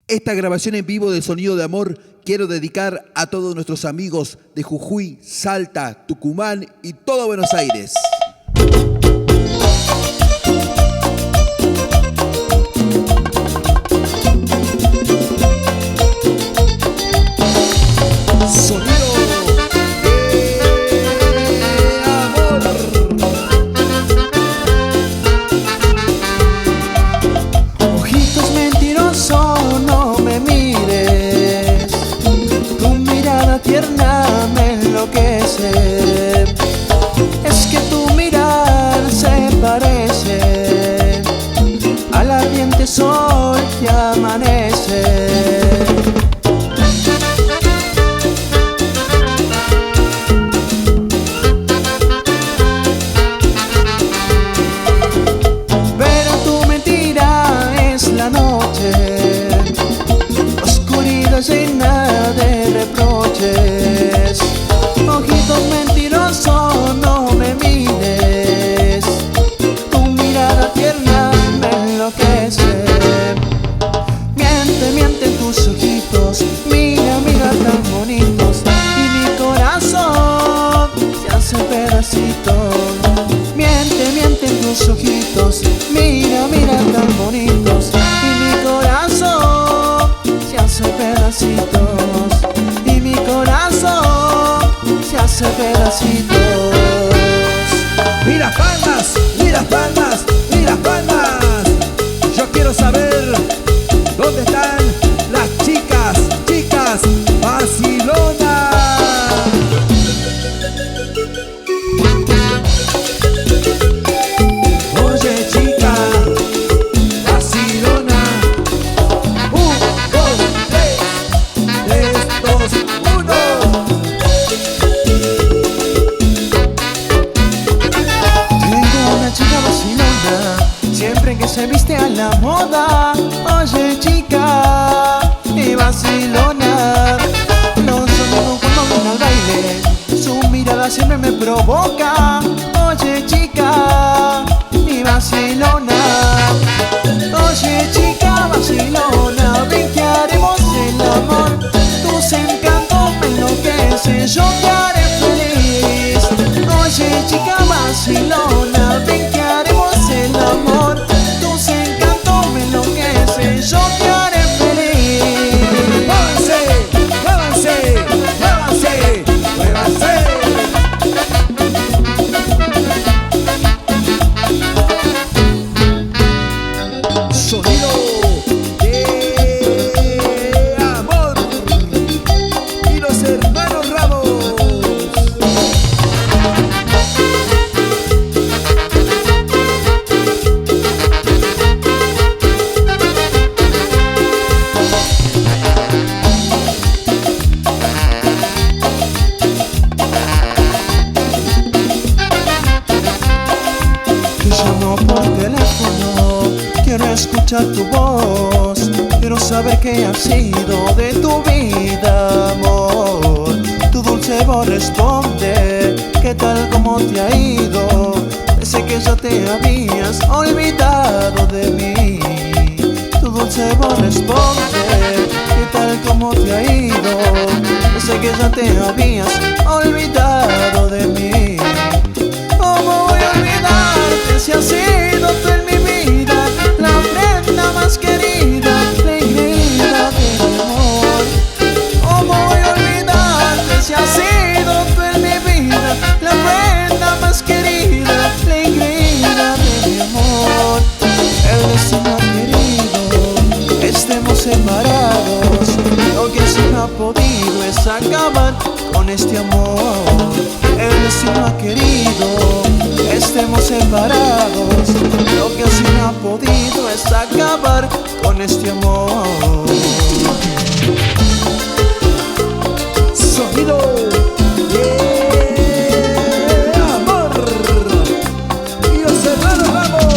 Esta grabación en vivo de Sonido de Amor quiero dedicar a todos nuestros amigos de Jujuy, Salta, Tucumán y todo Buenos Aires. Sonido de Amor. Ojitos mentirosos, no me mires. Tu mirada tierna me enloquece. Es que tu mirar se parece al ardiente sol que amanece. Pero tu mentira es la noche, oscuridad llena de reproches. Ojitos mentirosos, no me mires. Tu mirada tierna me enloquece. Miente, miente tus ojitos, mira, mira tan bonitos. Y mi corazón se hace pedacitos. Miente, miente tus ojitos, mira, mira tan bonitos. Y mi corazón se hace pedacitos. Y mi corazón se hace pedacitos. Mira palmas, mira palmas, mira palmas. Yo quiero saber dónde están las chicas, chicas, Barcelona. Oye chica, Barcelona. 1, 2, 3, 3, 2, 1. Tengo una chica vacilona, siempre que se viste a la moda. Oye chica, y vacilona. Los amigos cuando van al baile, su mirada siempre me provoca. Oye chica, y vacilona. Oye chica vacilona, ven que haremos el amor. Tus encantos me enloquecen, yo te haré feliz. Oye chica vacilona, ven que haremos el amor. Tus encantos me enloquecen, yo te haré feliz. ¡Muévanse! ¡Muévanse! ¡Muévanse! ¡Muévanse! Sonido de Amor y los hermanos Ramos. Te llamo por teléfono, quiero escuchar tu voz. Quiero saber qué ha sido de tu vida, amor. Tu dulce voz responde, ¿qué tal, cómo te ha ido? Pensé que ya te habías olvidado de mí. Tu dulce voz responde, ¿qué tal, cómo te ha ido? Pensé que ya te habías olvidado de mí. ¿Cómo voy a olvidarte si has sido tú en mi vida la prenda más querida, la ingredida de mi amor? ¿Cómo voy a olvidarte si has sido tú en mi vida la prenda más querida, la ingredida de mi amor? El destino ha querido que estemos separados. Lo que sí no ha podido es acabar con este amor. El destino ha querido que estemos separados. Lo que sí no ha podido es acabar con este amor. Sonido de Amor y los hermanos Ramos.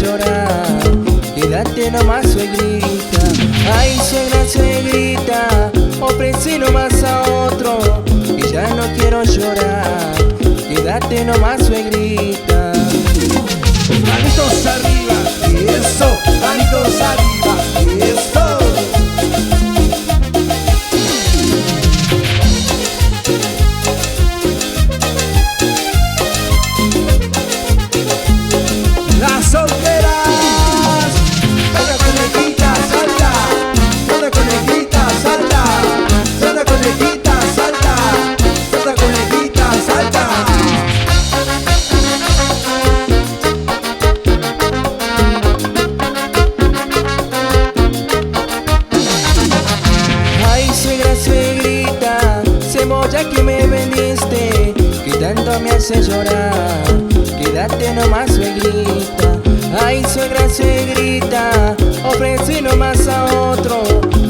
llorar. Quédate nomás, suegrita. Ay, suegra, suegrita, ofrecí nomás a otro, que ya no quiero llorar. Quédate nomás, suegrita. Manitos arriba, eso, manitos arriba, eso. Las solteras, una conejita salta, una conejita salta, una conejita salta, una conejita salta. Ay, suegra, suegrita, cebolla que me vendiste, que tanto me hace llorar. Quédate nomás, suegrita. Ay, suegra, suegrita, ofrecí nomás a otro,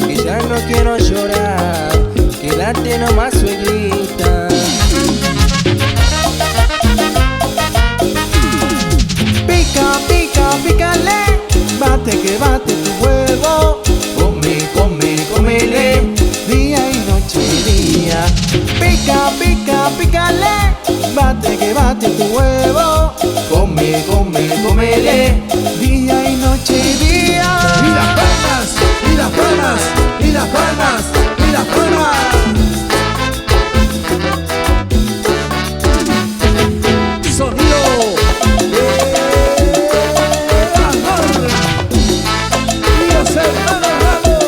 que ya no quiero llorar. Quédate nomás, suegrita. Pica, pica, pícale, bate que bate tu huevo. Come, come, cómele, día y noche y día. Pica, pica, pícale, bate que bate tu huevo. Come, come, cómele, día y noche y día. Y las palmas, y las palmas, y las palmas, y las palmas. Sonido de amor. Y los hermanos Ramos.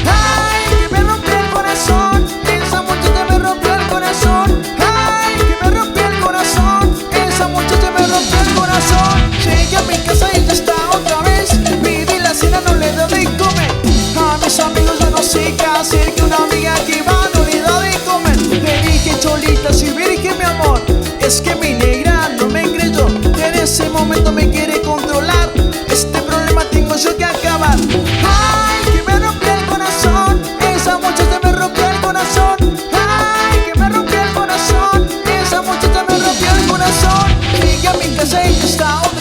Ay, que me rompió el corazón, esa muchacha me rompió el corazón. Ay, que me rompió el corazón, esa muchacha me rompió el corazón. Llegué a mi casa y ya está otra vez, pedí la cena, no le doy de comer. A mis amigos ya no sé qué hacer, que una amiga que va no le da de comer. Le dije, Cholita, si virgen mi amor, es que mi negra no me creyó. En ese momento me quiere controlar, este problema tengo yo que acabar. Ay, que me rompió el corazón, esa muchacha me rompió el corazón. Ay, que me rompió el corazón, esa muchacha me rompió el corazón. Llegué a mi casa y ya está otra